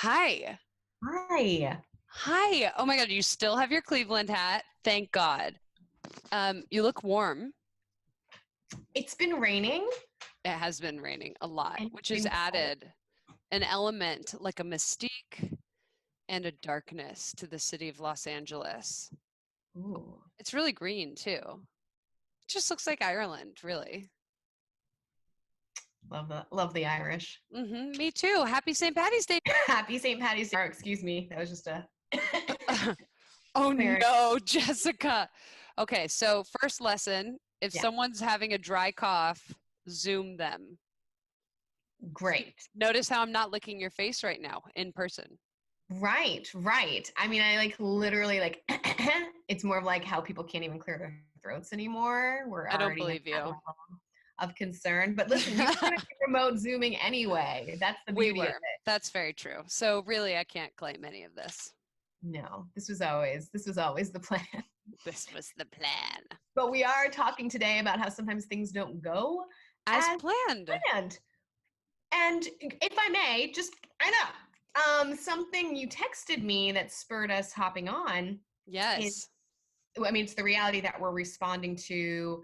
Hi. Hi. Hi. Oh my God, you still have your Cleveland hat. Thank God. You look warm. It's been raining It has been raining a lot, and it's which has been cold. added an element like a mystique and a darkness to the city of Los Angeles. Ooh, It's really green too. It just looks like Ireland, really. love the Irish. Me too. Happy St. Patty's Day. Happy St. Patty's Day. Excuse me. That was just a Oh clearing. no, Jessica. Okay, so first lesson, if Yeah, someone's having a dry cough, Zoom them. great. Notice how I'm not licking your face right now in person. Right, right. I mean, I like literally like it's more of like how people can't even clear their throats anymore. We're I don't already at believe that you. level of concern. But listen, we were going to be remote zooming anyway. That's the We beauty of were. it. That's very true. So really, I can't claim any of this. No, this was always the plan. This was the plan. But we are talking today about how sometimes things don't go As as planned. planned. And if I may, just I know something you texted me that spurred us hopping on is, Yes. I mean, it's the reality that we're responding to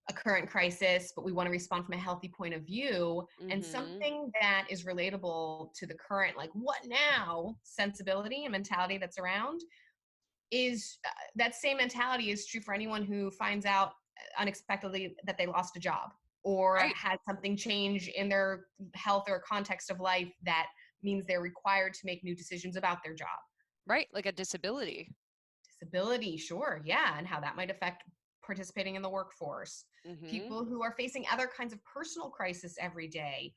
a current crisis, but we want to respond from a healthy point of view. And Mm-hmm. something that is relatable to the current, like, what now sensibility and mentality that's around is that same mentality is true for anyone who finds out unexpectedly that they lost a job or Right. had something change in their health or context of life that means they're required to make new decisions about their job. Right. Like a disability. Disability, sure, yeah, and how that might affect participating in the workforce. Mm-hmm. People who are facing other kinds of personal crisis every day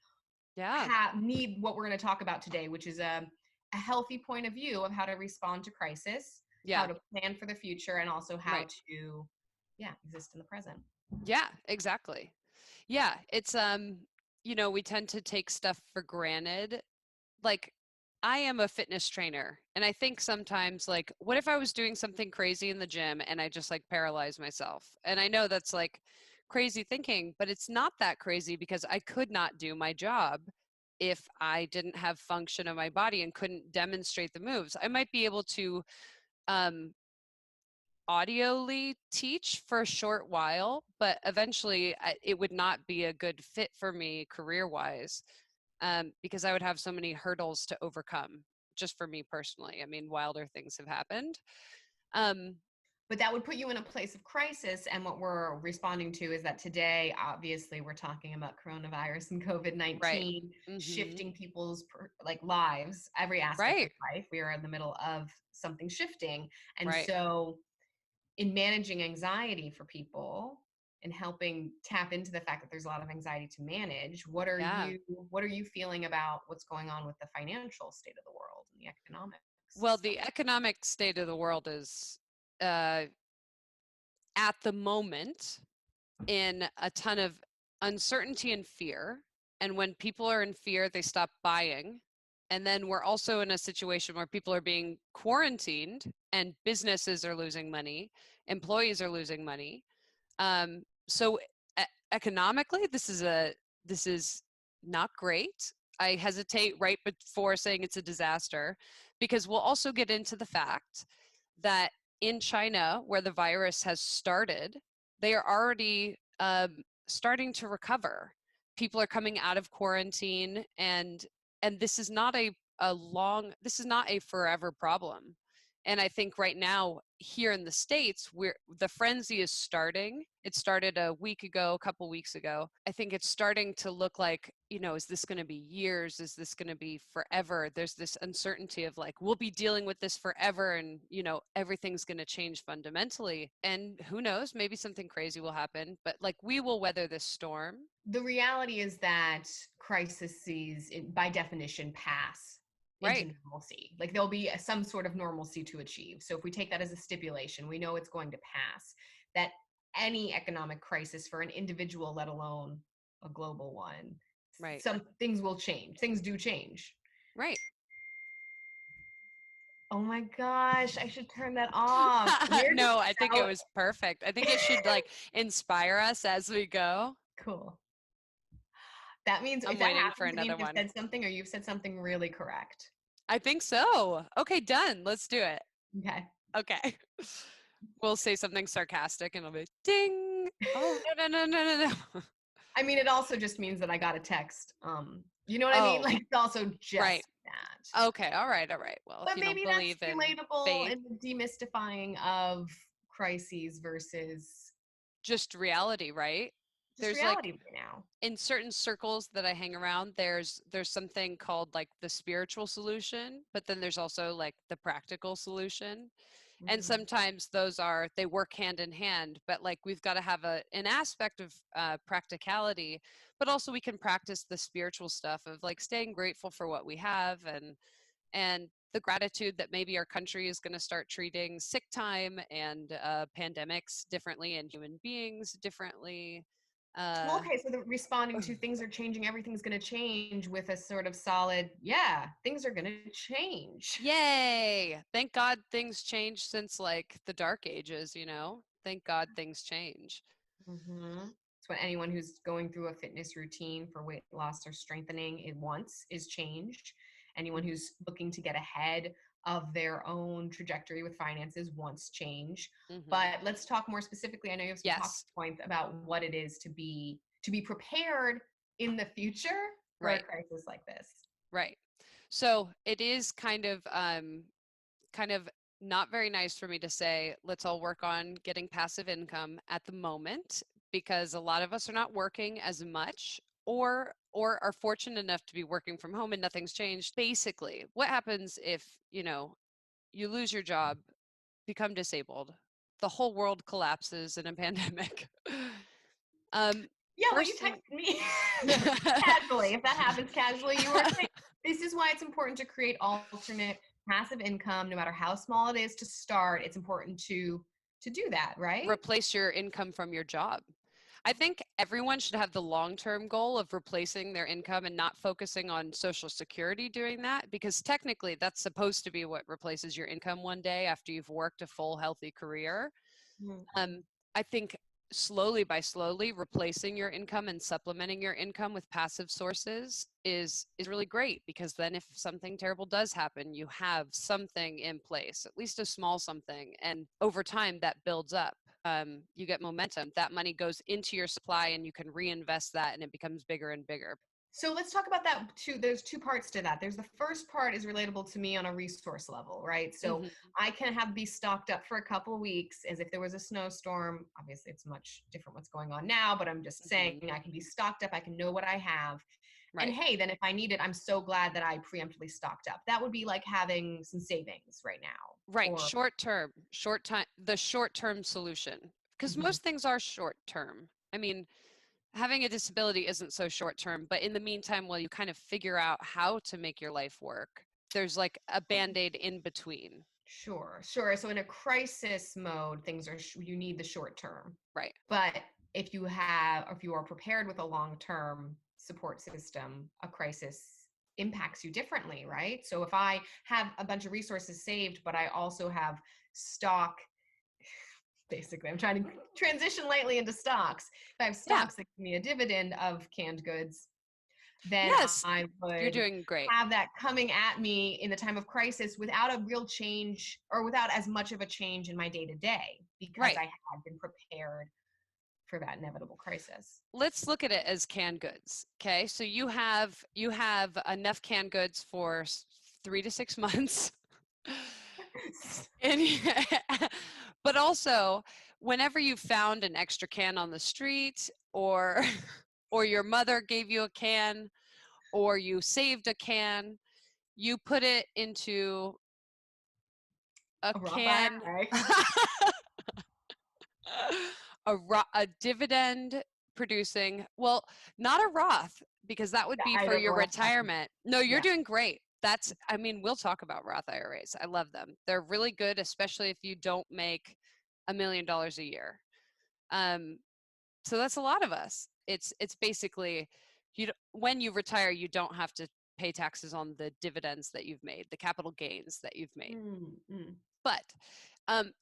Yeah. need what we're going to talk about today, which is a healthy point of view of how to respond to crisis, how Yeah. to plan for the future, and also how Right. to, yeah, exist in the present. Yeah, exactly. Yeah. We tend to take stuff for granted. Like I am a fitness trainer and I think sometimes like what if I was doing something crazy in the gym and I just like paralyzed myself? And I know that's like crazy thinking, but it's not that crazy because I could not do my job if I didn't have function of my body and couldn't demonstrate the moves. I might be able to um audioly teach for a short while, but eventually it would not be a good fit for me career wise because I would have so many hurdles to overcome just for me personally. I mean, wilder things have happened. Um, But that would put you in a place of crisis. And what we're responding to is that today, obviously, we're talking about coronavirus and COVID right. 19 Hmm. shifting people's like lives, every aspect of Right. life. We are in the middle of something shifting. And Right. so in managing anxiety for people and helping tap into the fact that there's a lot of anxiety to manage, Yeah. what are you feeling about what's going on with the financial state of the world and the economics Well, stuff? the economic state of the world is uh, at the moment in a ton of uncertainty and fear. And when people are in fear, they stop buying. And then we're also in a situation where people are being quarantined and businesses are losing money, employees are losing money. So economically, this is not great. I hesitate right before saying it's a disaster because we'll also get into the fact that in China, where the virus has started, they are already starting to recover. People are coming out of quarantine, and this is not this is not a forever problem. And I think right now here in the States, the frenzy is starting. It started a week ago, a couple weeks ago. I think it's starting to look like, is this going to be years? Is this going to be forever? There's this uncertainty of like, we'll be dealing with this forever and, everything's going to change fundamentally. And who knows, maybe something crazy will happen, but like we will weather this storm. The reality is that crises, by definition, pass into Right. normalcy. Like there'll be some sort of normalcy to achieve. So if we take that as a stipulation, we know it's going to pass. That any economic crisis for an individual, let alone a global one, Right. some things will change. Things do change. Right. Oh my gosh, I should turn that off. We're just No, I think it so was perfect. I think it should like inspire us as we go. cool. That means if I'm that waiting for happens, it another means I've one. said something or you've said something really correct. I think so. Okay, done. Let's do it. Okay. Okay. We'll say something sarcastic and it'll be ding. Oh, no, no, no, no, no, no. I mean, it also just means that I got a text. You know what I mean? Oh, Like, it's also just right. that. Okay. All right. All right. Well, if But you don't maybe that's believe in relatable faith, in the demystifying of crises versus just reality, right? just There's like reality right now. in certain circles that I hang around, there's something called like the spiritual solution, but then there's also like the practical solution. And Mm. sometimes they work hand in hand, but like we've got to have an aspect of practicality, but also we can practice the spiritual stuff of like staying grateful for what we have, and the gratitude that maybe our country is going to start treating sick time and pandemics differently and human beings differently. Well, uh, okay, so the responding to things are changing, everything's going to change with a sort of solid, yeah, things are going to change. Yay! Thank God things changed since like the dark ages, you know? Thank God things change. Mm-hmm. It's what anyone who's going through a fitness routine for weight loss or strengthening it wants is change. Anyone Mhm. who's looking to get ahead of their own trajectory with finances wants change. Mhm. But let's talk more specifically. I know you have some talking Yes. points about what it is to be prepared in the future for a Right. crisis like this. Right. So it is kind of not very nice for me to say, let's all work on getting passive income at the moment, because a lot of us are not working as much, or are fortunate enough to be working from home and nothing's changed. Basically, what happens if, you lose your job, become disabled, the whole world collapses in a pandemic? Yeah, well, you First thing. texted me casually. If that happens casually, you were saying this is why it's important to create alternate passive income, no matter how small it is to start. It's important to do that, right? Replace your income from your job. I think everyone should have the long-term goal of replacing their income and not focusing on Social Security doing that, because technically that's supposed to be what replaces your income one day after you've worked a full, healthy career. Mm-hmm. Um, I think slowly replacing your income and supplementing your income with passive sources is really great, because then if something terrible does happen, you have something in place, at least a small something, and over time that builds up. You get momentum. That money goes into your supply, and you can reinvest that, and it becomes bigger and bigger. So let's talk about that too. There's two parts to that. There's the first part is relatable to me on a resource level, right? So Hmm. I can be stocked up for a couple weeks as if there was a snowstorm. Obviously, it's much different what's going on now, but I'm just saying Hmm. I can be stocked up. I can know what I have. And Right. hey, then if I need it, I'm so glad that I preemptively stocked up. That would be like having some savings right now. Right. Or Short term, short time, the short term solution. Because Mhm. most things are short term. I mean, having a disability isn't so short term, but in the meantime, while you kind of figure out how to make your life work, there's like a band-aid in between. Sure, sure. So in a crisis mode, things are you need the short term. Right. But if you are prepared with a long-term support system, a crisis impacts you differently, right? So if I have a bunch of resources saved, but I also have stock, basically, I'm trying to transition lately into stocks. If I have Yeah. stocks that give me a dividend of canned goods, then Yes. I You're would doing great. have that coming at me in the time of crisis without a real change or without as much of a change in my day to day because Right. I had been prepared for that inevitable crisis. Let's look at it as canned goods. Okay. So you have enough canned goods for 3 to 6 months. And but also, whenever you found an extra can on the street, or or your mother gave you a can, or you saved a can, you put it into a A Roth can. IRA. A dividend producing, well, not a Roth, because that would be I for don't know your what I'm talking about. retirement. No, you're Yeah. doing great. I mean, we'll talk about Roth IRAs. I love them. They're really good, especially if you don't make $1 million a year. Um, so that's a lot of us. It's basically, when you retire, you don't have to pay taxes on the dividends that you've made, the capital gains that you've made. Mm, mm. But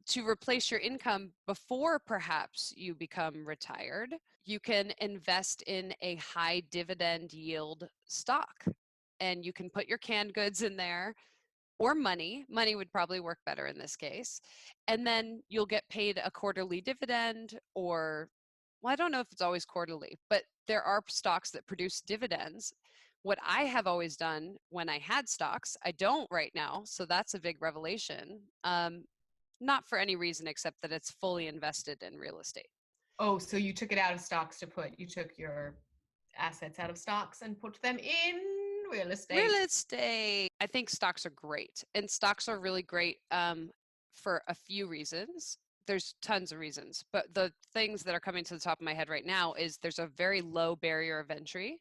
to replace your income before perhaps you become retired, you can invest in a high dividend yield stock, and you can put your canned goods in there. or money. Money would probably work better in this case. And then you'll get paid a quarterly dividend or, well, I don't know if it's always quarterly, but there are stocks that produce dividends. What I have always done when I had stocks, I don't right now. So that's a big revelation. Not for any reason except that it's fully invested in real estate. Oh, so you took it out of stocks you took your assets out of stocks and put them in real Real estate. estate. I think stocks are great, and stocks are really great for a few reasons. There's tons of reasons, but the things that are coming to the top of my head right now is there's a very low barrier of entry.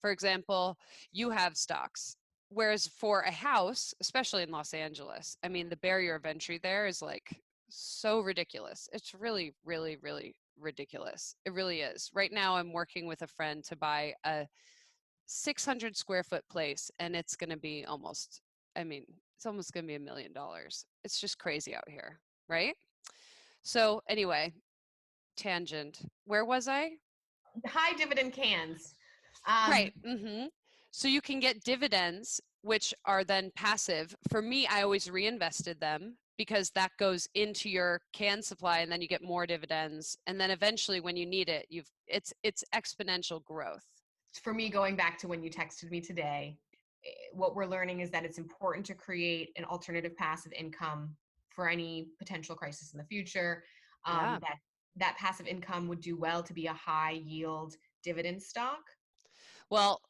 For example, you have stocks, whereas for a house, especially in Los Angeles, I mean, the barrier of entry there is like so ridiculous. It's really, really, really ridiculous. It really is. Right now, I'm working with a friend to buy a 600 square foot place, and it's going to be almost, I mean, it's almost going to be $1 million. It's just crazy out here, right? So, anyway, tangent. Where was I? High dividend cans. Right. So you can get dividends, which are then passive. For me, I always reinvested them because that goes into your can supply, and then you get more dividends. And then eventually, when you need it, it's exponential growth. For me, going back to when you texted me today, what we're learning is that it's important to create an alternative passive income for any potential crisis in the future. Yeah. That passive income would do well to be a high yield dividend stock. Well,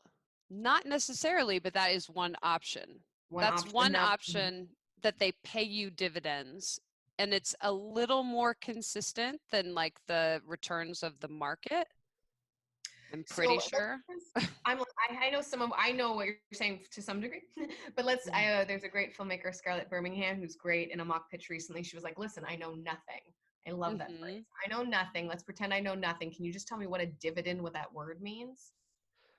not necessarily, but that is one option. One That's option, one another. option that they pay you dividends. And it's a little more consistent than like the returns of the market. I'm pretty So sure. I know I know what you're saying to some degree, but Mhm. there's a great filmmaker, Scarlett Birmingham, who's great. In a mock pitch recently, she was like, listen, I know nothing. I love that Mhm. phrase. I know nothing. Let's pretend I know nothing. Can you just tell me what a dividend, what that word means?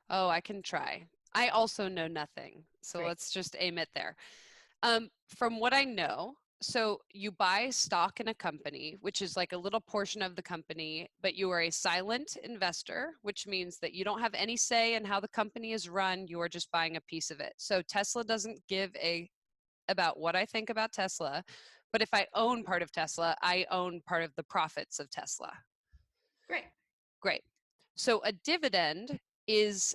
Oh, I can try. I also know nothing. So Great. let's just aim it there. From what I know, so you buy stock in a company, which is like a little portion of the company, but you are a silent investor, which means that you don't have any say in how the company is run. You are just buying a piece of it. So Tesla doesn't give a about what I think about Tesla, but if I own part of Tesla, I own part of the profits of Tesla. Great. Great. So a dividend is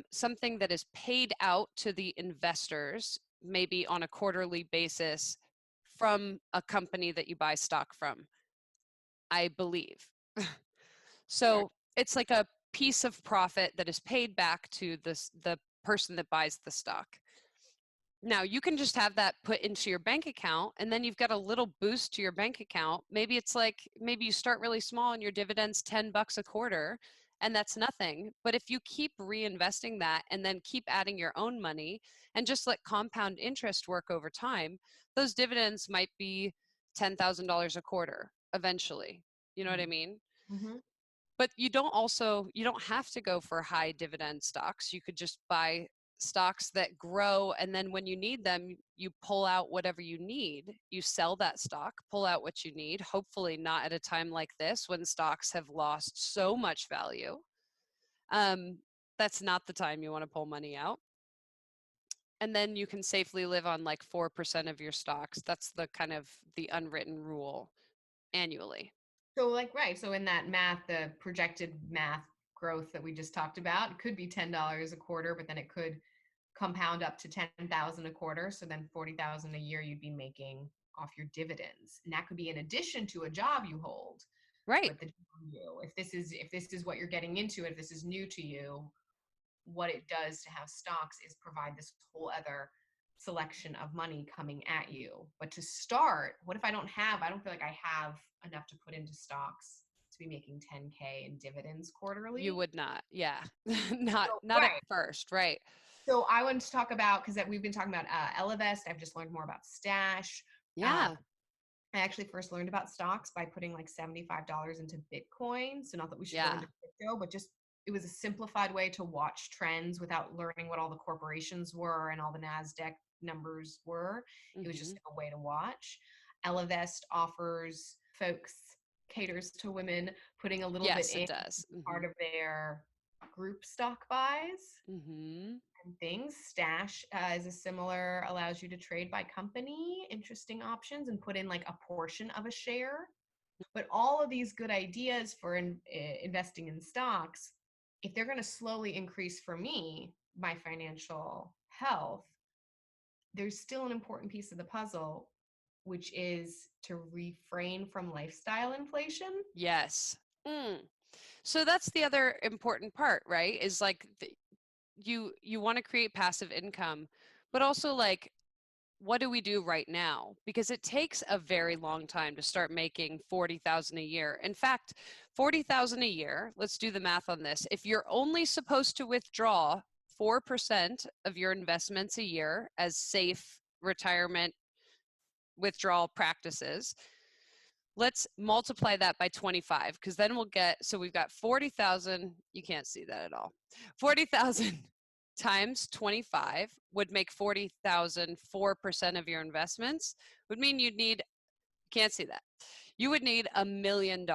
something that is paid out to the investors, maybe on a quarterly basis, from a company that you buy stock from, I believe. Sure. So it's like a piece of profit that is paid back to the person that buys the stock. Now you can just have that put into your bank account, and then you've got a little boost to your bank account. Maybe it's like maybe you start really small and your dividend's $10 a quarter, and that's nothing. But if you keep reinvesting that and then keep adding your own money and just let compound interest work over time, those dividends might be $10,000 a quarter eventually. You know what I mean? Mm-hmm. But you don't have to go for high dividend stocks. You could just buy stocks that grow, and then when you need them, you pull out whatever you need. You sell that stock, pull out what you need, hopefully not at a time like this when stocks have lost so much value. um, that's not the time you want to pull money out, and then you can safely live on like 4% of your stocks. That's the kind of the unwritten rule annually. So like right. So in that math, the projected math growth that we just talked about, it could be $10 a quarter, but then it could compound up to 10,000 a quarter. So then 40,000 a year you'd be making off your dividends. And that could be in addition to a job you hold Right. with the you. If this is what you're getting into, if this is new to you, what it does to have stocks is provide this whole other selection of money coming at you. But to start, what if I don't feel like I have enough to put into stocks to be making 10K in dividends You quarterly? would not. Yeah. Not at Right. first, right. So I wanted to talk about because we've been talking about Ellevest. I've just learned more about Stash. Uh, Yeah. I actually first learned about stocks by putting like $75 into Bitcoin. So not that we should go Yeah. into crypto, but just it was a simplified way to watch trends without learning what all the corporations were and all the NASDAQ numbers were. It was just Mhm. a way to watch. Ellevest offers folks, caters to women, putting a little bit Yes, in it does. part Mhm. of their group stock buys. Mhm. things. Stash is a similar, allows you to trade by company, interesting options, and put in like a portion of a share. But all of these good ideas for investing in stocks, if they're going to slowly increase for me my financial health, there's still an important piece of the puzzle, which is to refrain from lifestyle inflation. Yes. Mm. So that's the other important part, right? Is like you want to create passive income, but also like what do we do right now? Because it takes a very long time to start making 40,000 a year. In fact, 40,000 a year, let's do the math on this. If you're only supposed to withdraw 4% of your investments a year as safe retirement withdrawal practices, let's multiply that by 25 because then we'll get, so we've got 40,000, you can't see that at all. 40,000 times 25 would make 40,000 4% of your investments, would mean you'd need, can't see that. You would need $1 million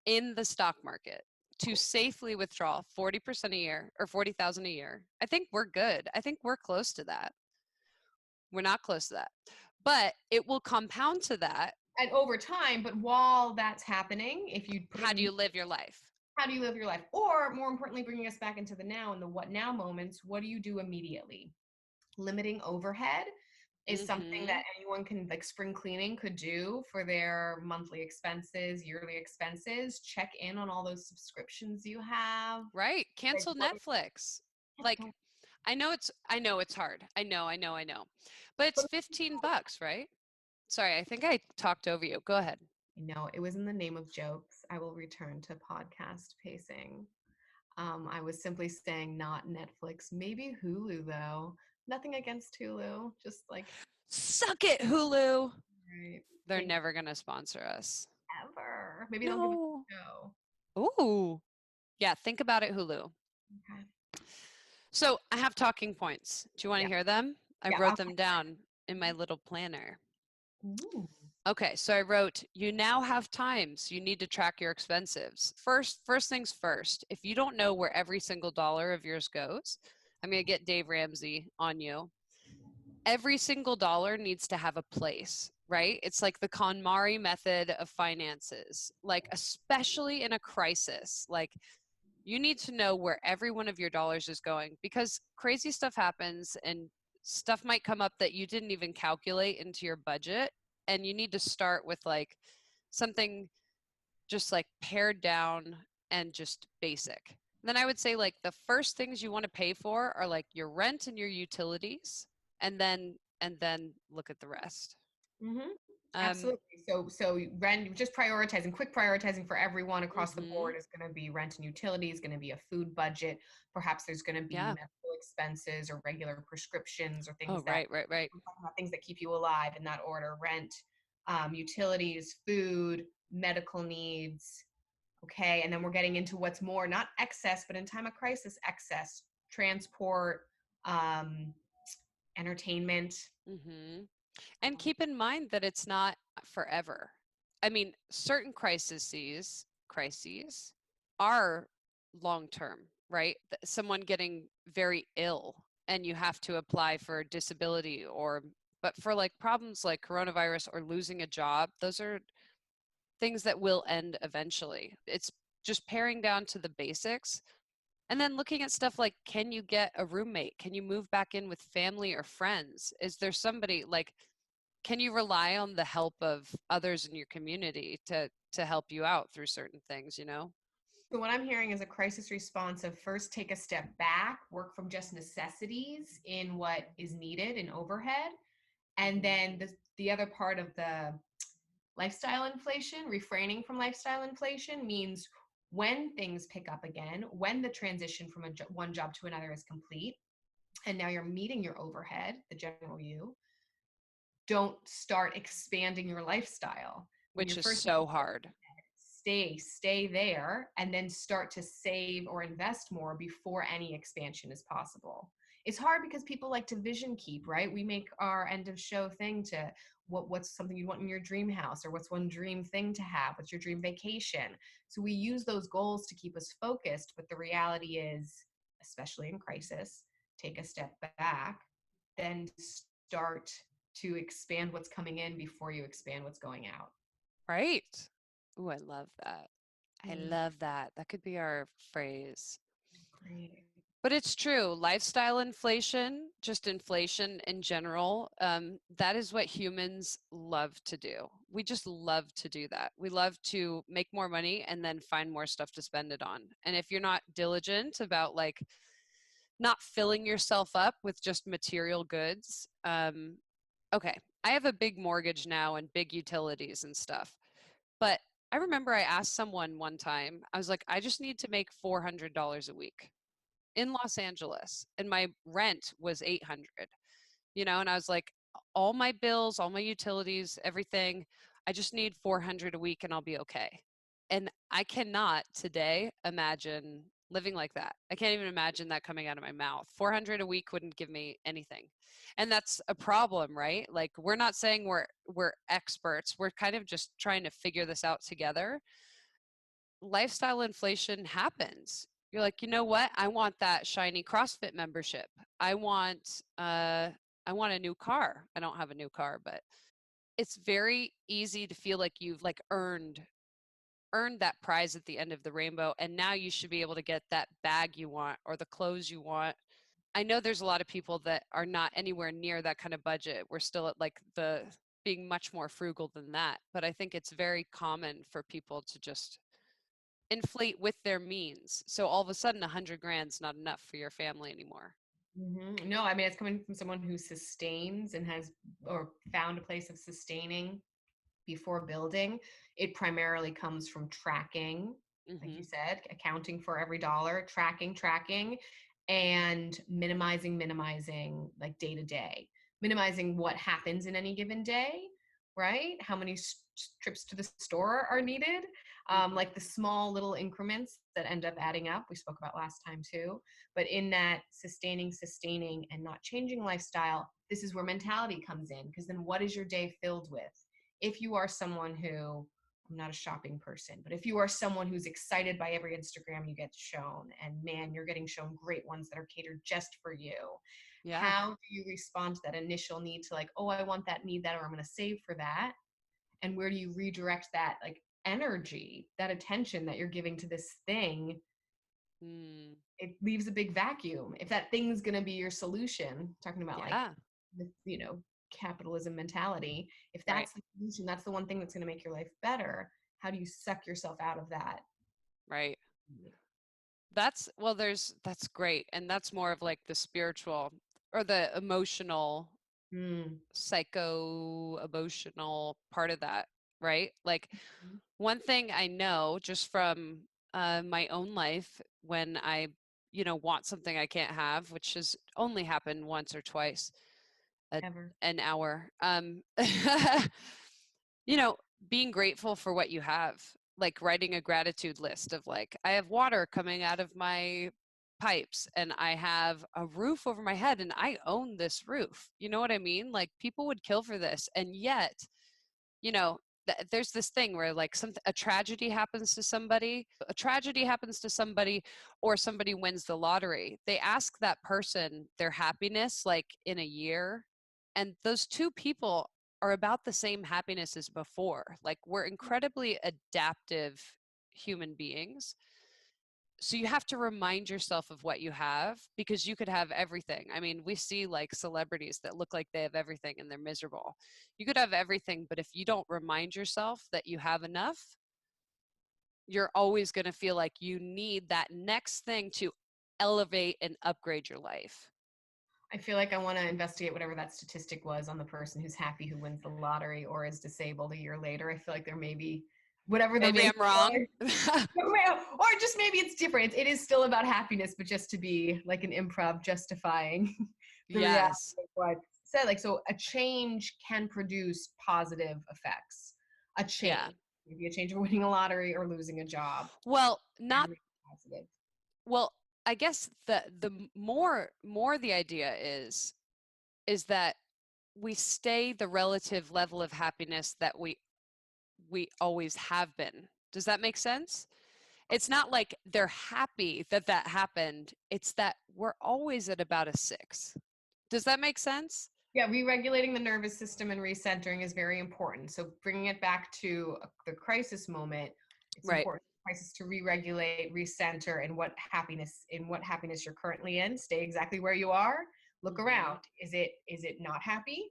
in the stock market to safely withdraw 40% a year or 40,000 a year. I think we're good. I think we're close to that. We're not close to that. But it will compound to that. And over time, but while that's happening, if you put How it do in, you live your life? how do you live your life? Or more importantly, bringing us back into the now and the what now moments, what do you do immediately? Limiting overhead is something that anyone can, like spring cleaning could do for their monthly expenses, yearly expenses. Check in on all those subscriptions you have. Right. Like Cancel what Netflix. Like, I know it's hard. I know. But it's but 15 bucks, right? Sorry, I think I talked over you. Go ahead. no, it was in the name of jokes. I will return to podcast pacing. I was simply saying not Netflix, maybe Hulu though. Nothing against Hulu, just like Suck it, Hulu. right, They're think never going to sponsor us. ever. Maybe they'll give us No. a show. Ooh. Yeah, think about it, Hulu. Okay. So I have talking points. Do you want to Yeah. hear them? I Yeah. wrote them down in my little planner. Ooh. Okay, so I wrote, you now have times you need to track your expenses. First things first, if you don't know where every single dollar of yours goes, I'm going to get Dave Ramsey on you. Every single dollar needs to have a place, right? It's like the KonMari method of finances, like especially in a crisis. Like you need to know where every one of your dollars is going because crazy stuff happens and stuff might come up that you didn't even calculate into your budget. And you need to start with like something just like pared down and just basic. Then I would say like the first things you want to pay for are like your rent and your utilities, and then look at the rest. Mm-hmm. Um, Absolutely. So rent, just prioritizing, quick prioritizing for everyone across the mhm. board is going to be rent and utilities, going to be a food budget. Perhaps there's going to be Yeah. medical expenses or regular prescriptions or Oh, things that right. I'm talking about, things that keep you alive in that order: rent, utilities, food, medical needs. Okay, and then we're getting into what's more not excess, but in time of crisis, excess: transport, um, entertainment. Mhm. And keep in mind that it's not forever. I mean, certain crises are long term, right? Someone getting very ill and you have to apply for disability or but for like problems like coronavirus or losing a job, those are things that will end eventually. It's just paring down to the basics and then looking at stuff like, can you get a roommate? Can you move back in with family or friends? Is there somebody like, can you rely on the help of others in your community to help you out through certain things, you know? So what I'm hearing is a crisis response of first take a step back, work from just necessities in what is needed in overhead, and Mhm. then the other part of the lifestyle inflation, refraining from lifestyle inflation means when things pick up again, when the transition from one job to another is complete, and now you're meeting your overhead, the general you, don't start expanding your lifestyle. When Which you're is first so hard. stay there and then start to save or invest more before any expansion is possible. It's hard because people like to vision keep, right? We make our end of show thing to what's something you want in your dream house, or what's one dream thing to have, what's your dream vacation. So we use those goals to keep us focused, but the reality is a especially in crisis, take a step back, then start to expand what's coming in before you expand what's going out. Right. Oh, I love that. I Mm, love that. That could be our phrase. great. But it's true. Lifestyle inflation, just inflation in general, that is what humans love to do. We just love to do that. We love to make more money and then find more stuff to spend it on. And if you're not diligent about like not filling yourself up with just material goods, okay, I have a big mortgage now and big utilities and stuff. But I remember I asked someone one time, I was like, I just need to make $400 a week in Los Angeles, and my rent was 800, and I was like, all my bills, all my utilities, everything, I just need 400 a week and I'll be okay. And I cannot today imagine living like that. I can't even imagine that coming out of my mouth. 400 a week wouldn't give me anything. And that's a problem, right? Like we're not saying we're experts. We're kind of just trying to figure this out together. Lifestyle inflation happens. You're like, you know what? I want that shiny CrossFit membership. I want I want a new car. I don't have a new car, but it's very easy to feel like you've like earned that prize at the end of the rainbow, and now you should be able to get that bag you want or the clothes you want. I know there's a lot of people that are not anywhere near that kind of budget. We're still at like the being much more frugal than that, but I think it's very common for people to just inflate with their means. So all of a sudden, 100 grand's not enough for your family anymore. No, I mean, it's coming from someone who sustains and has or found a place of sustaining before building. It primarily comes from tracking, like you Hmm. said, accounting for every dollar, tracking, and minimizing like day to day, minimizing what happens in any given day, right? How many trips to the store are needed? Hmm. Like the small little increments that end up adding up. We spoke about last time too. But in that sustaining, and not changing lifestyle, this is where mentality comes in. Because then what is your day filled with? If you are someone who, I'm not a shopping person, but if you are someone who's excited by every Instagram you get shown, and man, you're getting shown great ones that are catered just for you, Yeah. how do you respond to that initial need to like, oh, I want that, need that, or I'm going to save for that? And where do you redirect that like energy, that attention that you're giving to this thing? Mm. It leaves a big vacuum. If that thing's going to be your solution, talking about like Yeah. the, capitalism mentality, if Right. that's the solution, that's the one thing that's going to make your life better, how do you suck yourself out of that? Right. That's great. And that's more of like the spiritual or the emotional, Mm. psycho emotional part of that, right? Like one thing I know just from my own life when I, want something I can't have, which has only happened once or twice a, Ever. an hour. You know, being grateful for what you have, like writing a gratitude list of like, I have water coming out of my pipes and I have a roof over my head and I own this roof. You know what I mean? Like people would kill for this. And yet, you know, there's this thing where like a tragedy happens to somebody, or somebody wins the lottery. They ask that person their happiness like in a year, and those two people are about the same happiness as before. Like we're incredibly adaptive human beings, so you have to remind yourself of what you have because you could have everything. I mean, we see like celebrities that look like they have everything and they're miserable. You could have everything, but if you don't remind yourself that you have enough, you're always going to feel like you need that next thing to elevate and upgrade your life. I feel like I want to investigate whatever that statistic was on the person who's happy who wins the lottery or is disabled a year later. I feel like there may be whatever the Maybe rate I'm wrong. or just maybe it's different. It is still about happiness, but just to be like an improv justifying the reality Yes. of what said. Like, so a change can produce positive effects. A Yeah. change, maybe a change of winning a lottery or losing a job, Well, not can be positive. well, I guess the more the idea is that we stay the relative level of happiness that we always have been. Does that make sense? It's not like they're happy that that happened. It's that we're always at about a 6. Does that make sense? Yeah, re-regulating the nervous system and recentering is very important. So bringing it back to the crisis moment, it's Right. important in crisis to re-regulate, recenter, and what happiness you're currently in. Stay exactly where you are. Look Hmm. around. Is it not happy?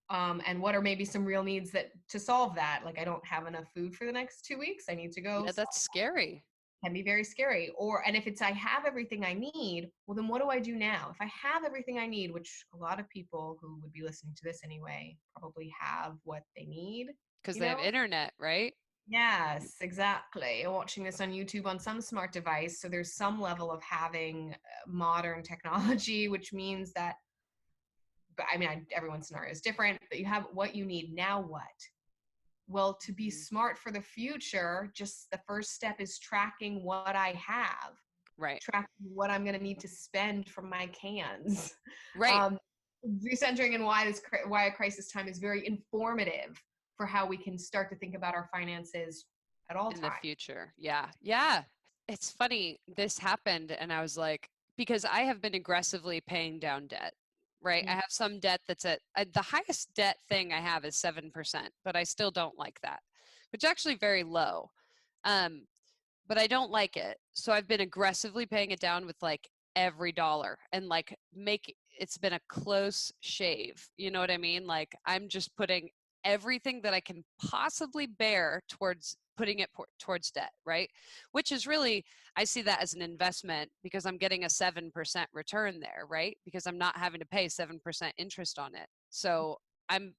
And what are maybe some real needs that to solve that? Like I don't have enough food for the next 2 weeks. I need to go Yeah, that's scary. can be very scary. And if it's I have everything I need, well then what do I do now? If I have everything I need, which a lot of people who would be listening to this anyway probably have what they need, Because you they have know? internet, right? Yes, exactly. Watching this on YouTube on some smart device, so there's some level of having modern technology, which means that but I mean, everyone's scenario is different, but you have what you need. Now what? Well, to be Mhm. smart for the future, just the first step is tracking what I have, Right. tracking what I'm going to need to spend from my cans. Right. Um, Recentering and why a crisis time is very informative for how we can start to think about our finances at all In the times. future. Yeah. Yeah. It's funny. This happened, and I was like, because I have been aggressively paying down debt, right? I Mm. have some debt that's at the highest debt thing I have is 7%, but I still don't like that, which is actually very low. Um, but I don't like it. So I've been aggressively paying it down with like every dollar and like make it's been a close shave. You know what I mean? Like I'm just putting everything that I can possibly bear towards putting it towards debt, right? Which is really I see that as an investment because I'm getting a 7% return there, right? Because I'm not having to pay 7% interest on it. So I'm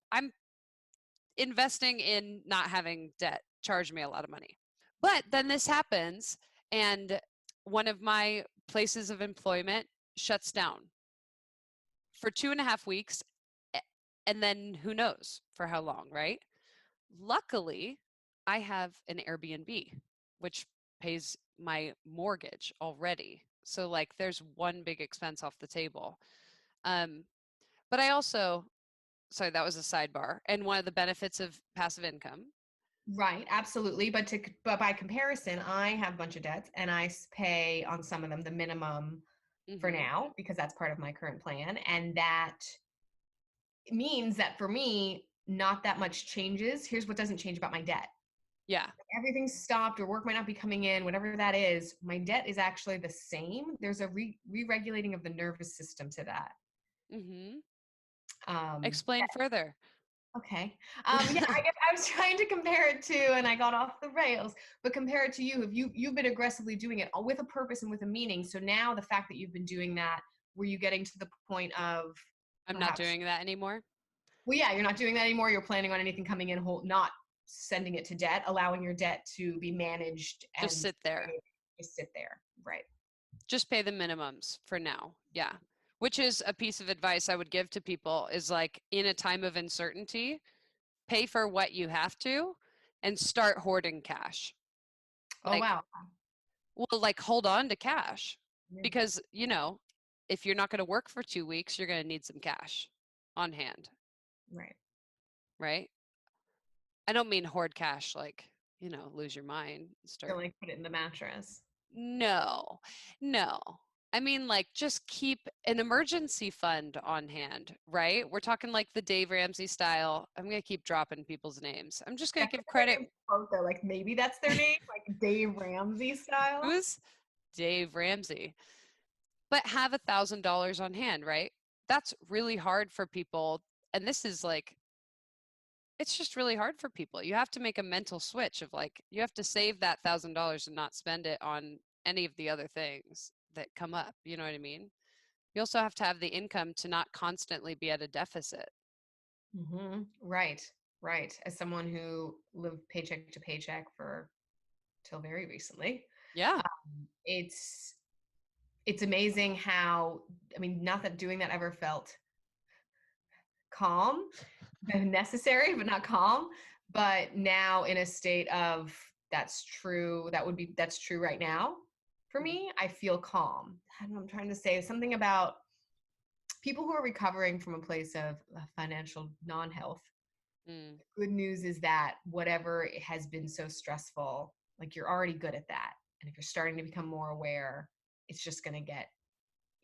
investing in not having debt charge me a lot of money. But then this happens, and one of my places of employment shuts down for 2.5 weeks, and then who knows for how long, right? Luckily, I have an Airbnb, which pays my mortgage already. So, like, there's one big expense off the table. Um, but I also, sorry, that was a sidebar. And one of the benefits of passive income. Right, absolutely. But by comparison, I have a bunch of debts and pay on some of them the minimum for Hmm. now because that's part of my current plan. And that means that for me, not that much changes. Here's what doesn't change about my debt. Yeah. Everything's stopped or work might not be coming in, whatever that is, my debt is actually the same. There's a re-regulating of the nervous system to that. Hmm. Um, Explain further. okay. Yeah, I guess I was trying to compare it to, and I got off the rails, but compare it to you. If you've been aggressively doing it with a purpose and with a meaning. So now the fact that you've been doing that, were you getting to the point of I'm not perhaps doing that anymore. well, yeah, you're not doing that anymore. You're planning on anything coming in whole, not sending it to debt, allowing your debt to be managed Just and sit there. just sit there. Right. Just pay the minimums for now. Yeah. Which is a piece of advice I would give to people is like in a time of uncertainty, pay for what you have to and start hoarding cash. Oh, Like, wow. well, like hold on to cash Yeah, because, if you're not going to work for 2 weeks, you're going to need some cash on hand, right. right? I don't mean hoard cash like, lose your mind, Don't start. like put it in the mattress. No, no. I mean, like, just keep an emergency fund on hand, right? We're talking like the Dave Ramsey style. I'm going to keep dropping people's names. I'm just going Yeah, to give very credit. good quote though. Like maybe that's their name, like Dave Ramsey style. Who's Dave Ramsey? But have $1,000 on hand, right? That's really hard for people. And this is like, it's just really hard for people. You have to make a mental switch of like, you have to save that $1,000 and not spend it on any of the other things that come up. You know what I mean? You also have to have the income to not constantly be at a deficit. Right, right. As someone who lived paycheck to paycheck for till very recently, Yeah. it's amazing how I mean, not that doing that ever felt calm, necessary, but not calm. But now in a state of that's true, that's true right now. For Mhm. me, I feel calm. I don't know, I'm trying to say something about people who are recovering from a place of financial non-health. Mm. Good news is that whatever has been so stressful, like you're already good at that. And if you're starting to become more aware, it's just going to get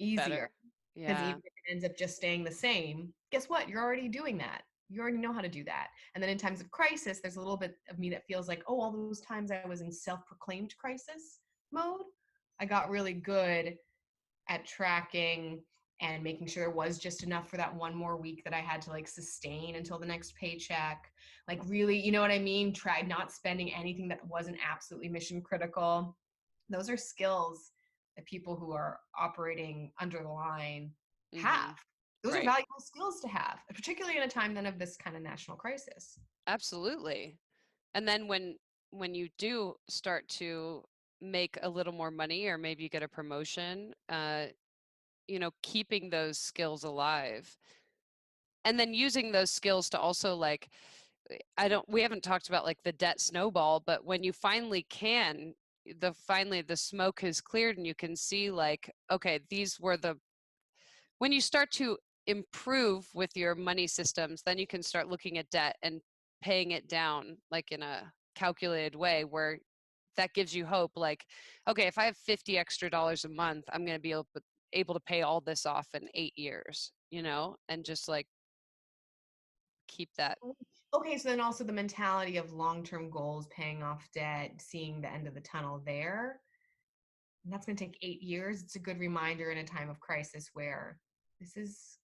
easier. Better. Because Yeah. even if it ends up just staying the same, guess what? You're already doing that. You already know how to do that. And then in times of crisis, there's a little bit of me that feels like, oh, all those times I was in self-proclaimed crisis mode, I got really good at tracking and making sure there was just enough for that one more week that I had to like sustain until the next paycheck. Like really, you know what I mean? Tried not spending anything that wasn't absolutely mission critical. Those are skills that people who are operating under the line have. Mm-hmm. Those are Right. valuable skills to have, particularly in a time then of this kind of national crisis. Absolutely. And then when you do start to make a little more money or maybe you get a promotion, keeping those skills alive and then using those skills to also like we haven't talked about like the debt snowball, but when you finally can, finally the smoke has cleared and you can see like, okay, these were when you start to improve with your money systems, then you can start looking at debt and paying it down like in a calculated way where that gives you hope like, okay, if I have 50 extra dollars a month, I'm going to be able to pay all this off in 8 years, and just like keep that. Okay, so then also the mentality of long-term goals, paying off debt, seeing the end of the tunnel there. And that's going to take 8 years. It's a good reminder in a time of crisis where this is,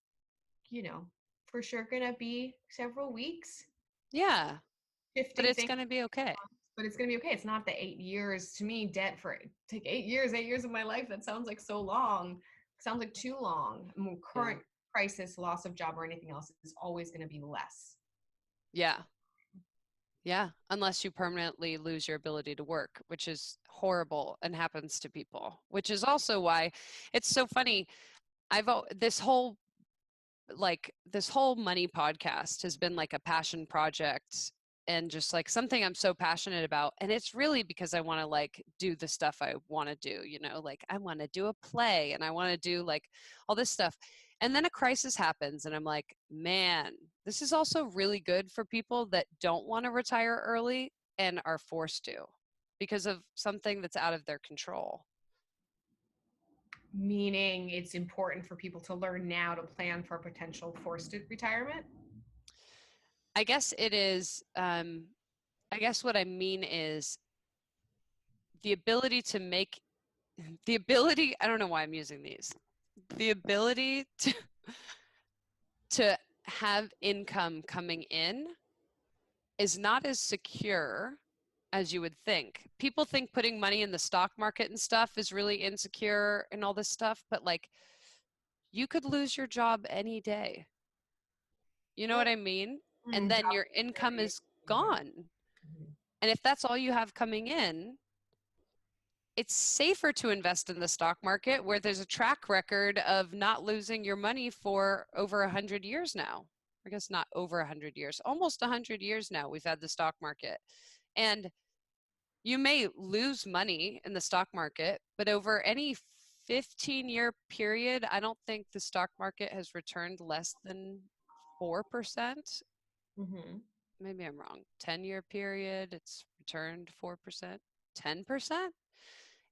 for sure going to be several weeks Yeah, but shifting it's things, going to be okay. but it's going to be okay. It's not the 8 years to me. Debt for take 8 years of my life. That sounds like so long. Sounds like too long. Yeah. Current crisis, loss of job, or anything else is always going to be less. Yeah. Yeah, unless you permanently lose your ability to work, which is horrible and happens to people, which is also why it's so funny. This whole money podcast has been like a passion project and just like something I'm so passionate about. And it's really because I want to like do the stuff I want to do, like I want to do a play and I want to do like all this stuff. And then a crisis happens and I'm like, man, this is also really good for people that don't want to retire early and are forced to because of something that's out of their control. Meaning it's important for people to learn now to plan for potential forced retirement. I guess it is. I guess what I mean is the ability to make I don't know why I'm using these, the ability to have income coming in is not as secure as you would think. People think putting money in the stock market and stuff is really insecure and all this stuff, but like you could lose your job any day. You know what I mean? And then Job your income security. is gone. Mhm. And if that's all you have coming in, it's safer to invest in the stock market where there's a track record of not losing your money for over 100 years now. I guess not over 100 years, almost 100 years now we've had the stock market. And you may lose money in the stock market, but over any 15-year period, I don't think the stock market has returned less than 4%. Mhm. Maybe I'm wrong. 10-year period, it's returned 4%, 10%.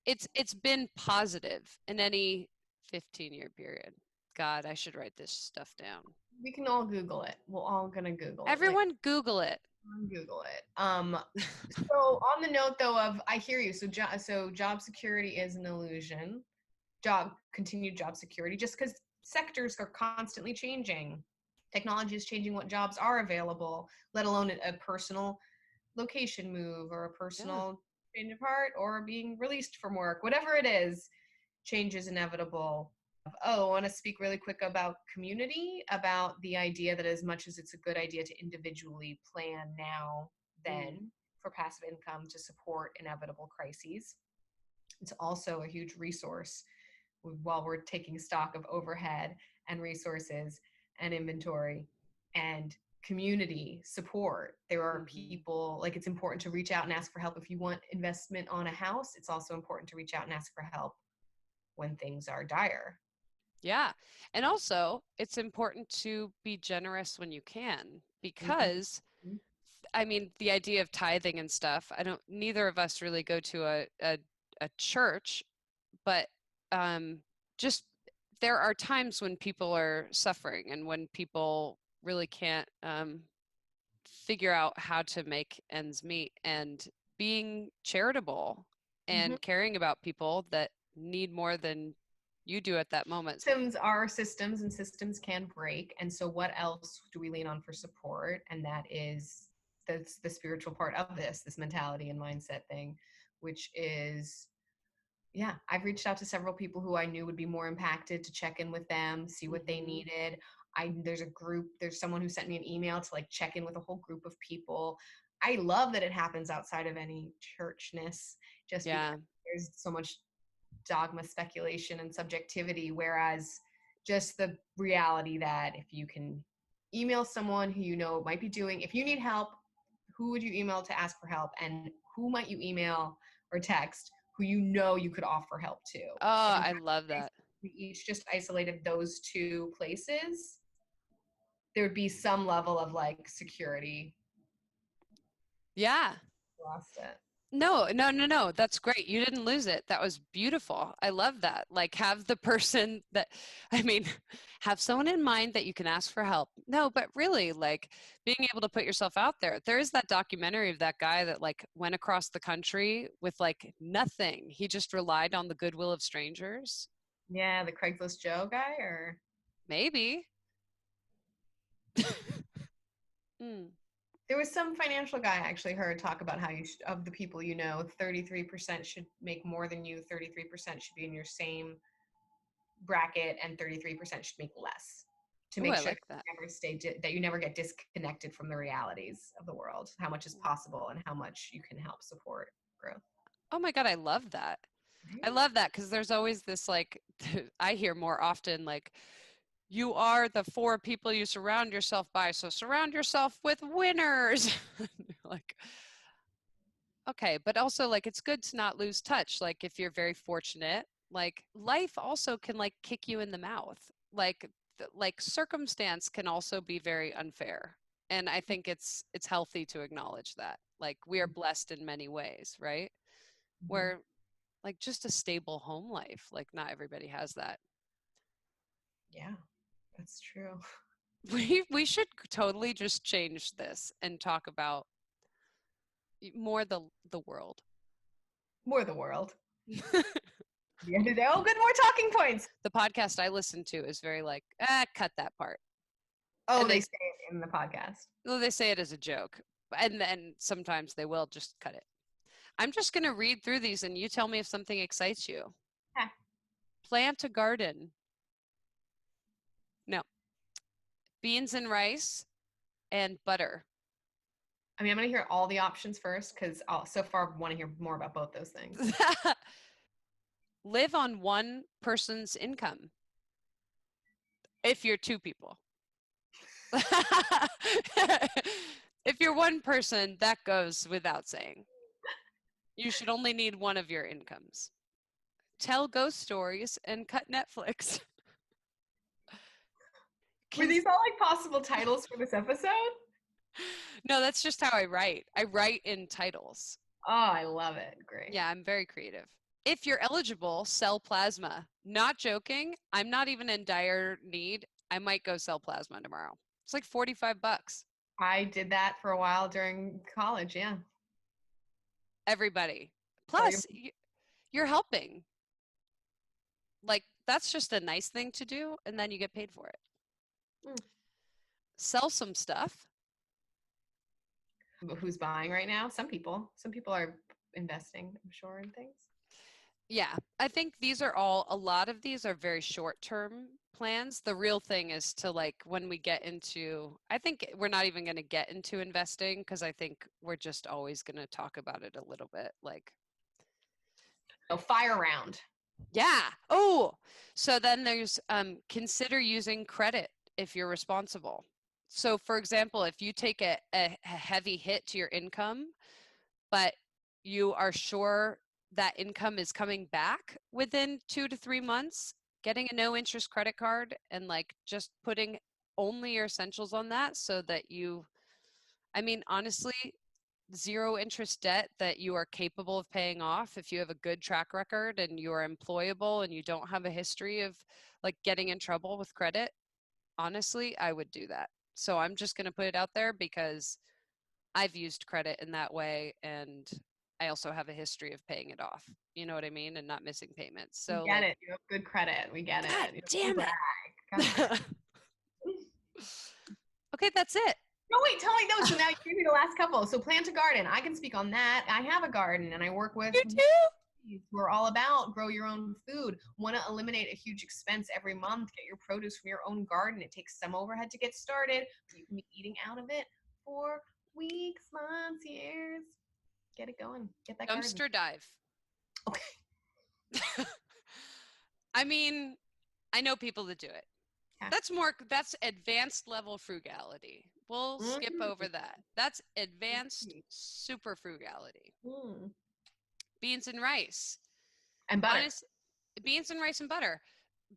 It's been positive in any 15-year period. God, I should write this stuff down. We can all Google it. We're all gonna Google it. Like Everyone Google it. Google it. So on the note though of I hear you. So job security is an illusion. Continued job security, just because sectors are constantly changing. Technology is changing what jobs are available, let alone a personal location move or a Yeah. personal change of heart or being released from work, whatever it is, change is inevitable. Oh, I want to speak really quick about community, about the idea that as much as it's a good idea to individually plan now, Mm. then for passive income to support inevitable crises, it's also a huge resource while we're taking stock of overhead and resources and inventory and community support. There are Mm-hmm. people, like it's important to reach out and ask for help if you want investment on a house. It's also important to reach out and ask for help when things are dire. Yeah. And also, it's important to be generous when you can because Mhm. I mean, the idea of tithing and stuff, neither of us really go to a a church, but just there are times when people are suffering and when people really can't figure out how to make ends meet, and being charitable Mm-hmm. and caring about people that need more than you do at that moment. Systems are systems, and systems can break. And so what else do we lean on for support? And that is the spiritual part of this mentality and mindset thing, which is, yeah, I've reached out to several people who I knew would be more impacted to check in with them, see what they needed. There's someone who sent me an email to like check in with a whole group of people. I love that it happens outside of any churchness, just because Yeah. there's so much dogma speculation and subjectivity, whereas just the reality that if you can email someone who you know might be doing, if you need help, who would you email to ask for help, and who might you email or text who you know you could offer help to? Oh, And I love that. we each just isolated those two places, there would be some level of like security. Yeah. Lost it. No. That's great. You didn't lose it. That was beautiful. I love that. Like, have the person that, I mean, have someone in mind that you can ask for help. No, but really, like, being able to put yourself out there. There is that documentary of that guy that, like, went across the country with, like, nothing. He just relied on the goodwill of strangers. Yeah, the Craigslist Joe guy, or Maybe. Mm. there was some financial guy I actually heard talk about how of the people you know, 33% should make more than you, 33% should be in your same bracket, and 33% should make less, to Oh, make I sure like that. that you never get disconnected from the realities of the world, how much is possible and how much you can help support growth. Oh my God, I love that. I love that because there's always this, like, I hear more often, like, you are the four people you surround yourself by, so surround yourself with winners. Like, okay, but also, like, it's good to not lose touch. Like, if you're very fortunate, like, life also can, like, kick you in the mouth. Like, like, circumstance can also be very unfair. And I think it's healthy to acknowledge that. Like, we are blessed in many ways, right? Mm-hmm. Where, like, just a stable home life, like, not everybody has that. Yeah, that's true. We should totally just change this and talk about more the world. More the world. The The end of the day. Oh, good, more talking points. podcast I listen to is very like, cut that part. Oh, And they they say it in the podcast. well, they say it as a joke. And then sometimes they will just cut it. I'm just gonna read through these and you tell me if something excites you. Okay. Plant a garden. No. Beans and rice and butter. I mean, I'm going to hear all the options first because so far I want to hear more about both those things. Live on one person's income. If you're two people. If you're one person, that goes without saying. You should only need one of your incomes. Tell ghost stories and cut Netflix. Were these all like possible titles for this episode? No, that's just how I write. I write in titles. Oh, I love it. Great. Yeah, I'm very creative. If you're eligible, sell plasma. Not joking. I'm not even in dire need. I might go sell plasma tomorrow. It's like 45 bucks. I did that for a while during college. Yeah. Everybody. So you're, Plus, you're helping. Like, that's just a nice thing to do, and then you get paid for it. Mm. Sell some stuff. Who's buying right now? Some people. Some people are investing, I'm sure, in things. Yeah, I think a lot of these are very short-term plans. The real thing is to, like, when we get into, I think we're not even going to get into investing because I think we're just always going to talk about it a little bit. Like, So fire round. yeah. Oh, so then there's consider using credit if you're responsible. So, for example, if you take a heavy hit to your income, but you are sure that income is coming back within 2 to 3 months, getting a no interest credit card and, like, just putting only your essentials on that so that I mean, honestly, zero interest debt that you are capable of paying off, if you have a good track record and you are employable and you don't have a history of like getting in trouble with credit, honestly, I would do that. So I'm just going to put it out there because I've used credit in that way, and I also have a history of paying it off. You know what I mean? And not missing payments. We So get like, it. You have good credit. We get God it. You don't damn brag. God brag. it. Okay, that's it. No, wait, tell me. No, so now you gave me the last couple. So plant a garden. I can speak on that. I have a garden and I work with You too? we're all about grow your own food. Want to eliminate a huge expense every month. Get your produce from your own garden. It takes some overhead to get started. You can be eating out of it for weeks, months, years. Get it going. Get that garden. Dumpster dive. Okay. I mean, I know people that do it. Yeah. That's advanced level frugality. We'll skip over that. That's advanced super frugality. Mm. Beans and rice. And butter. Beans and rice and butter.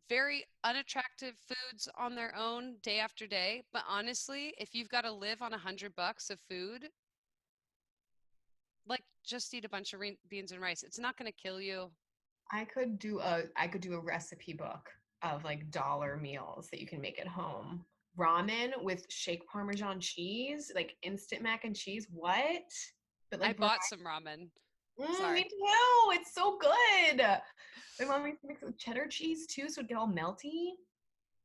Very unattractive foods on their own day after day. But honestly, if you've got to live on $100 of food, like just eat a bunch of beans and rice. It's not going to kill you. I could do a recipe book of like dollar meals that you can make at home. Ramen with shake Parmesan cheese, like instant mac and cheese. What? But I like bought some ramen. me Sorry. too. It's so good. My mom makes it with cheddar cheese too, so it'd get all melty.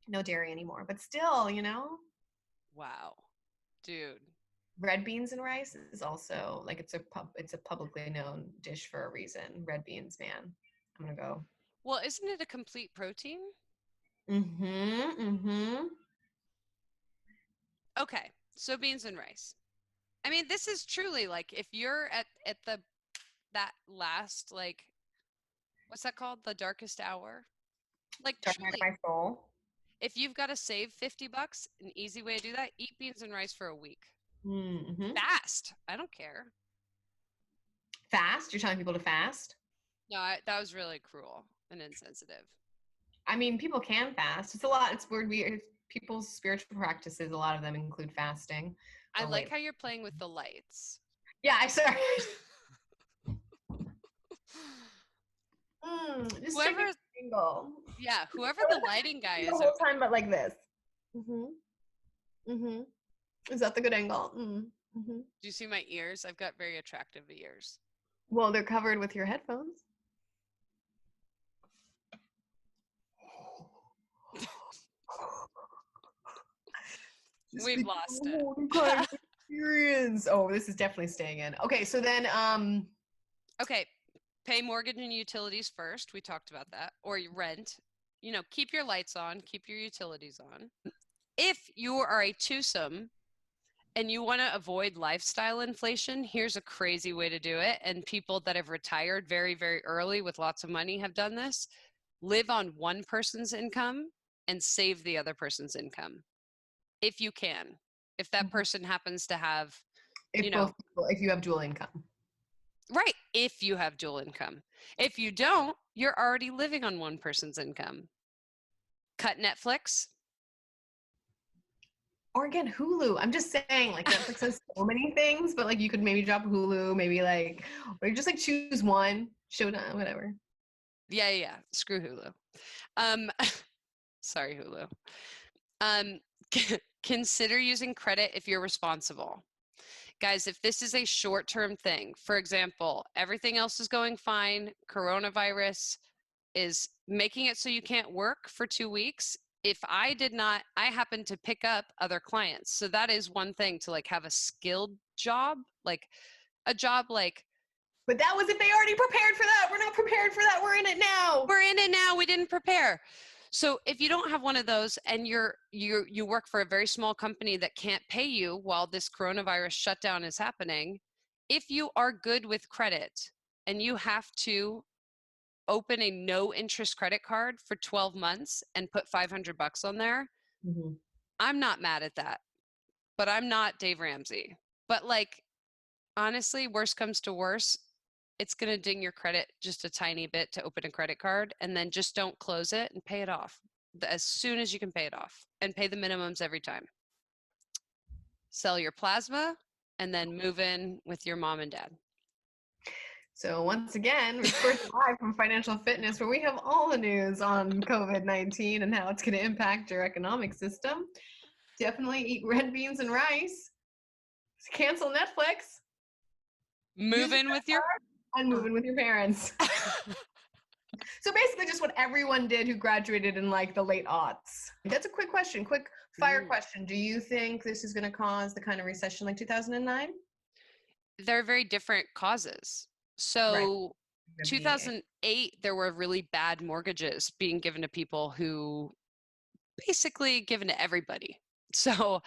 No dairy anymore, but still, you know. Wow. Dude. Red beans and rice is also like it's a publicly known dish for a reason. Red beans, man. I'm gonna go. Well, isn't it a complete protein? Mm-hmm. Mm-hmm. Okay. So beans and rice. I mean, this is truly like if you're at the that last like what's that called? The darkest hour? Like Dark night of truly, my soul. if you've got to save $50, an easy way to do that, eat beans and rice for a week. Mm-hmm. Fast. I don't care. Fast? You're telling people to fast? No, that was really cruel and insensitive. I mean, people can fast. It's a lot. It's weird. People's spiritual practices, a lot of them include fasting. I Oh, like wait. how you're playing with the lights. Yeah, I sorry. Just check Whoever, the angle. yeah, whoever the lighting guy The is whole time, but like this. Is that the good angle? Do you see my ears? I've got very attractive ears. Well, they're covered with your headphones. We've lost it. Kind of experience. Oh, this is definitely staying in. Okay, so then Okay, pay mortgage and utilities first. We talked about that. Or you rent. You know, keep your lights on, keep your utilities on. If you are a twosome and you want to avoid lifestyle inflation, here's a crazy way to do it. And people that have retired very, very early with lots of money have done this. Live on one person's income and save the other person's income. If you can. If that person happens to have, if you have dual income. Right. If you have dual income. If you don't, you're already living on one person's income. Cut Netflix. Or again, Hulu. I'm just saying, like Netflix has so many things, but like you could maybe drop Hulu, maybe like, or just like choose one, Showtime, whatever. Yeah. Screw Hulu. Sorry, Hulu. Consider using credit if you're responsible. Guys, if this is a short-term thing, for example, everything else is going fine, coronavirus is making it so you can't work for 2 weeks. If I did not, I happen to pick up other clients. So that is one thing to like have a skilled job, like a job like. But that was if they already prepared for that. We're not prepared for that. We're in it now. We're in it now. We didn't prepare. So if you don't have one of those and you work for a very small company that can't pay you while this coronavirus shutdown is happening, if you are good with credit and you have to open a no interest credit card for 12 months and put $500 on there, I'm not mad at that. But I'm not Dave Ramsey. But like honestly, worst comes to worst, it's going to ding your credit just a tiny bit to open a credit card, and then just don't close it and pay it off as soon as you can pay it off and pay the minimums every time. Sell your plasma, and then move in with your mom and dad. So once again, we're recording live from Financial Fitness, where we have all the news on COVID-19 and how it's going to impact your economic system. Definitely eat red beans and rice. Cancel Netflix. Move in with your and move in with your parents. So basically just what everyone did who graduated in like the late aughts. That's a quick question, quick fire question. Do you think this is going to cause the kind of recession like 2009? They're very different causes. So 2008, there were really bad mortgages being given to people who basically given to everybody. So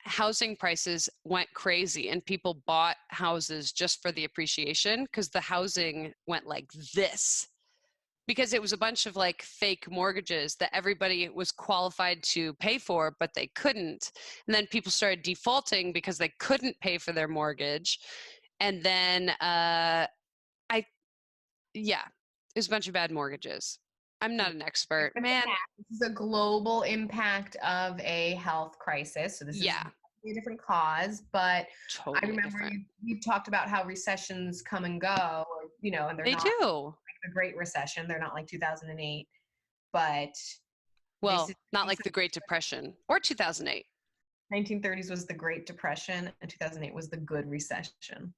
housing prices went crazy and people bought houses just for the appreciation because the housing went like this. Because it was a bunch of like fake mortgages that everybody was qualified to pay for, but they couldn't. And then people started defaulting because they couldn't pay for their mortgage. And then, it was a bunch of bad mortgages. I'm not an expert, man. This is a global impact of a health crisis. So this is a different cause, but totally I remember you talked about how recessions come and go, and they're not like the Great Recession. They're not like 2008, but not like the Great Depression or 2008. 1930s was the Great Depression and 2008 was the Good Recession.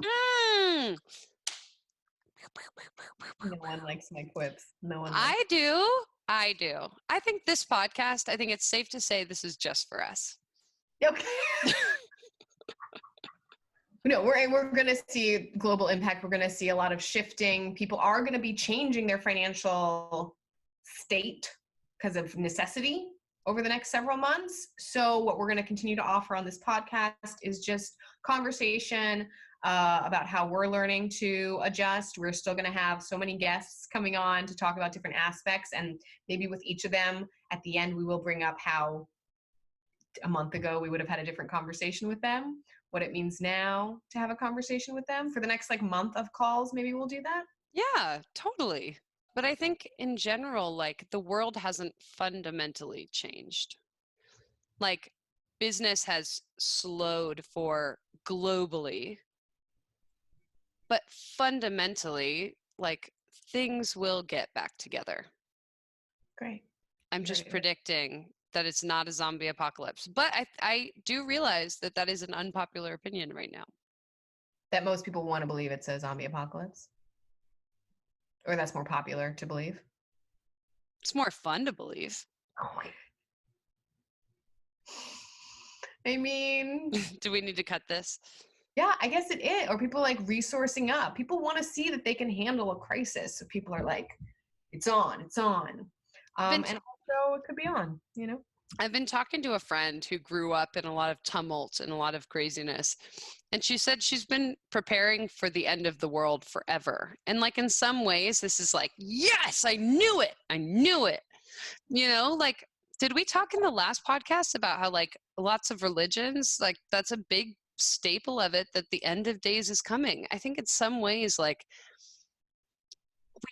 No one likes my quips. No one. I do. I think this podcast, I think it's safe to say this is just for us. Okay. No, we're going to see global impact. We're going to see a lot of shifting. People are going to be changing their financial state because of necessity over the next several months. So what we're going to continue to offer on this podcast is just conversation about how we're learning to adjust. We're still going to have so many guests coming on to talk about different aspects, and maybe with each of them at the end we will bring up how a month ago we would have had a different conversation with them, what it means now to have a conversation with them. For the next like month of calls, maybe we'll do that. Yeah, totally. But I think in general, like the world hasn't fundamentally changed. Like business has slowed for globally, but fundamentally, like things will get back together. Great. I'm just predicting that it's not a zombie apocalypse, but I do realize that that is an unpopular opinion right now. That most people want to believe it's a zombie apocalypse? Or that's more popular to believe? It's more fun to believe. Oh my. I mean, do we need to cut this? Yeah, I guess it is. Or people like resourcing up. People want to see that they can handle a crisis. So people are like, it's on, it's on. And also it could be on, I've been talking to a friend who grew up in a lot of tumult and a lot of craziness. And she said she's been preparing for the end of the world forever. And like in some ways, this is like, yes, I knew it. I knew it. Like, did we talk in the last podcast about how like lots of religions, like that's a big staple of it, that the end of days is coming? I think in some ways, like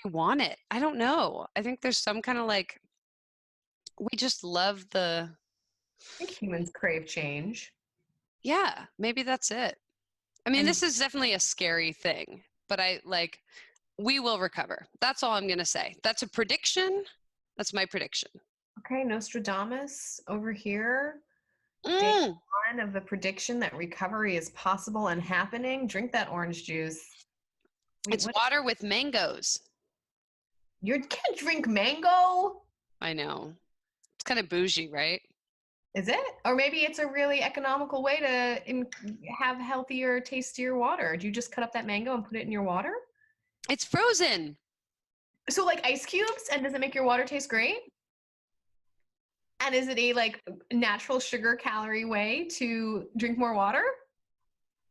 we want it. I don't know. I think there's some kind of like, we just love I think humans crave change. Yeah, maybe that's it. I mean, this is definitely a scary thing, but we will recover. That's all I'm going to say. That's a prediction. That's my prediction. Okay, Nostradamus over here. Day one of the prediction that recovery is possible and happening. Drink that orange juice. It's water with mangoes. You can't drink mango? I know. It's kind of bougie, right? Is it? Or maybe it's a really economical way to have healthier, tastier water. Do you just cut up that mango and put it in your water? It's frozen. So like ice cubes? And does it make your water taste great? And is it a like natural sugar calorie way to drink more water?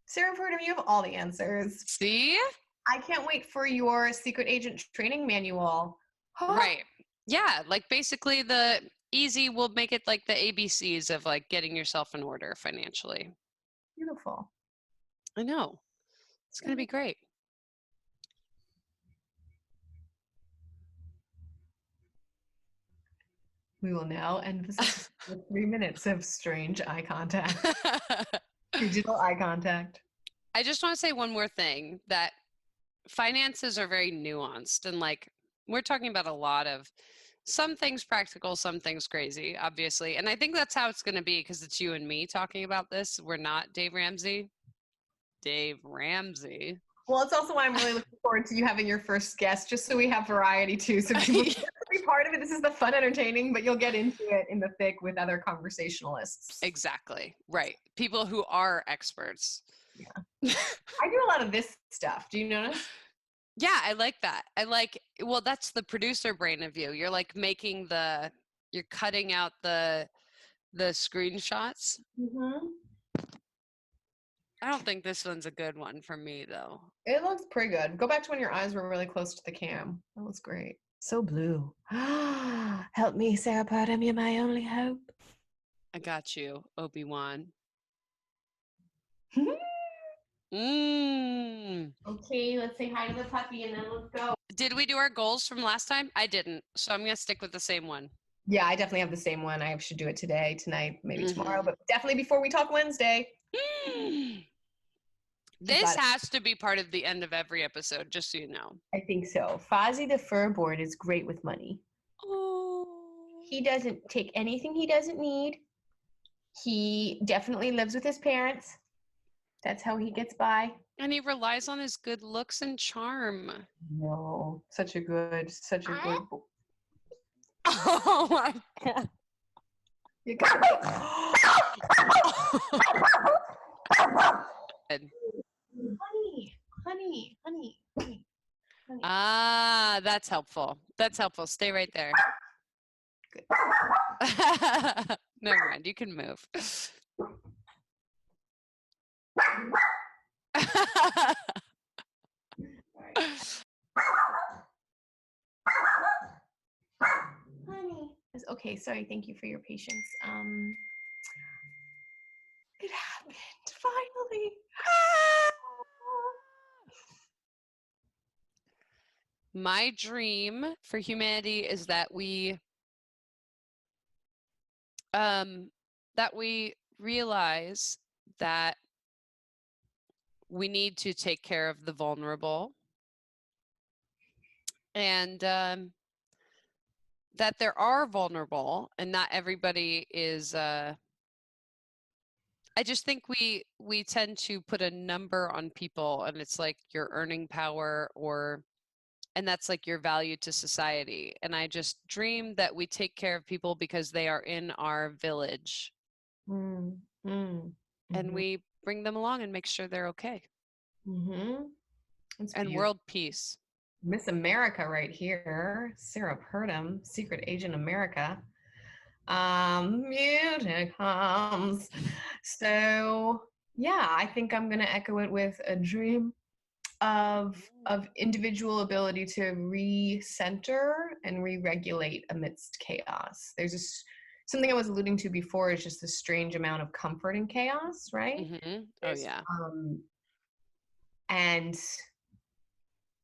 Sarah Purdum, you have all the answers. See? I can't wait for your secret agent training manual. Right. Yeah, like basically the easy will make it like the ABCs of like getting yourself in order financially. Beautiful. I know. It's going to be great. We will now end this episode with 3 minutes of strange eye contact, digital eye contact. I just want to say one more thing, that finances are very nuanced, and like we're talking about a lot of some things practical, some things crazy, obviously. And I think that's how it's going to be because it's you and me talking about this. We're not Dave Ramsey. Dave Ramsey. Well, it's also why I'm really looking forward to you having your first guest, just so we have variety too. So people can be part of it. This is the fun, entertaining, but you'll get into it in the thick with other conversationalists. Exactly. Right. People who are experts. Yeah. I do a lot of this stuff. Do you notice? Yeah, I like that. Well, that's the producer brain of you. You're like you're cutting out the screenshots. Mm-hmm. I don't think this one's a good one for me, though. It looks pretty good. Go back to when your eyes were really close to the cam. That was great. So blue. Help me, Sarah Purdum. You're my only hope. I got you, Obi-Wan. Okay, let's say hi to the puppy and then let's go. Did we do our goals from last time? I didn't, so I'm going to stick with the same one. Yeah, I definitely have the same one. I should do it today, tonight, maybe tomorrow, but definitely before we talk Wednesday. This has to be part of the end of every episode, just so you know. I think so. Fozzie the fur board is great with money. Oh. He doesn't take anything he doesn't need. He definitely lives with his parents. That's how he gets by. And he relies on his good looks and charm. No, such a good. Oh my God. You got honey. Ah, that's helpful. Stay right there. Good. Never mind. You can move. Honey. Okay, sorry. Thank you for your patience. It happened finally. My dream for humanity is that we realize that we need to take care of the vulnerable, and that there are vulnerable and not everybody is I just think we tend to put a number on people, and it's like your earning power, and that's like your value to society. And I just dream that we take care of people because they are in our village. And we bring them along and make sure they're okay. And world peace. Miss America right here. Sarah Purdum, Secret Agent America. Music comes. So yeah, I think I'm gonna echo it with a dream of individual ability to recenter and re-regulate amidst chaos. There's just something I was alluding to before, is just the strange amount of comfort in chaos, right? Oh yeah. And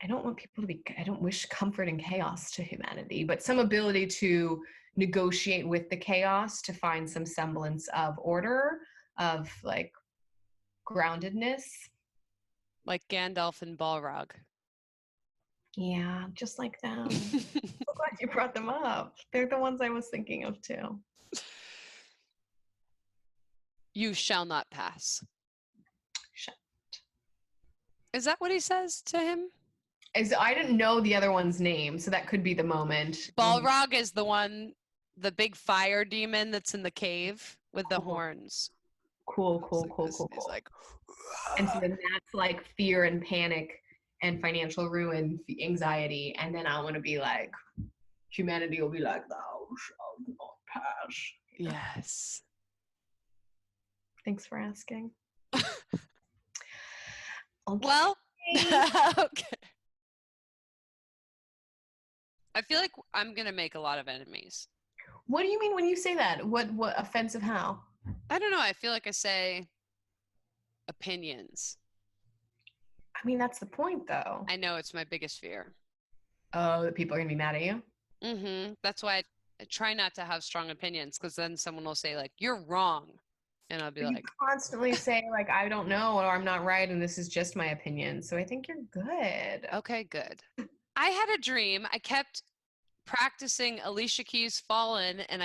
I don't want people to be, I don't wish comfort and chaos to humanity, but some ability to negotiate with the chaos to find some semblance of order, of like groundedness. Like Gandalf and Balrog. Yeah, just like them. I'm so glad you brought them up. They're the ones I was thinking of too. You shall not pass. Shut. Is that what he says to him? I didn't know the other one's name, so that could be the moment. Balrog is the one, the big fire demon that's in the cave with the horns. Cool. He's like, and so then that's like fear and panic and financial ruin, anxiety, and then I want to be like, humanity will be like, thou shalt not pass. Yes. Thanks for asking. Okay. Well, okay. I feel like I'm gonna make a lot of enemies. What do you mean when you say that? What offensive how? I don't know. I feel like I say opinions. I mean, that's the point, though. I know, it's my biggest fear. Oh, that people are gonna be mad at you? That's why I try not to have strong opinions because then someone will say like, you're wrong. And I'll be But you like, constantly say like, I don't know, or I'm not right, and this is just my opinion. So I think you're good. okay, good. I had a dream. I kept practicing Alicia Keys' Fallen and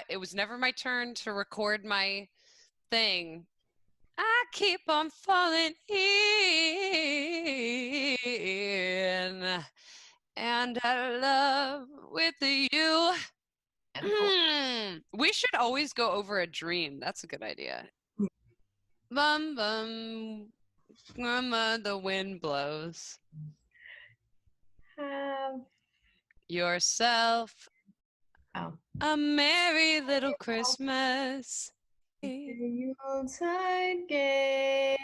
it was never my turn to record my thing. I keep on falling in and I love with you. We should always go over a dream. That's a good idea. Bum bum, mama, the wind blows. Um, Yourself oh. a merry little Christmas. Yuletide gay.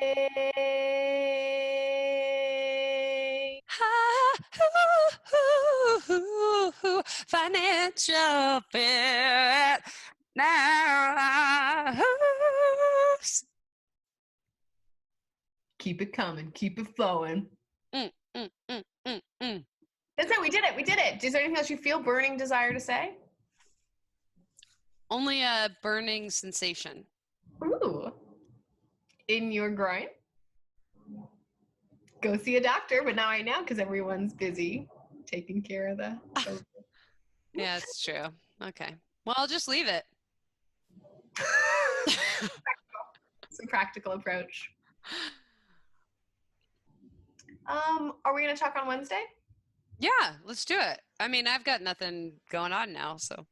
Financial fear now. Keep it coming. Keep it flowing. Mm, mm, mm, mm, mm. That's it. We did it. We did it. Is there anything else you feel burning desire to say? Only a burning sensation. Ooh. In your groin? Go see a doctor, but not right now because everyone's busy taking care of the COVID. Yeah, it's true. Okay. Well, I'll just leave it. It's a practical approach. Are we gonna talk on Wednesday? Yeah, let's do it. I mean, I've got nothing going on now, so.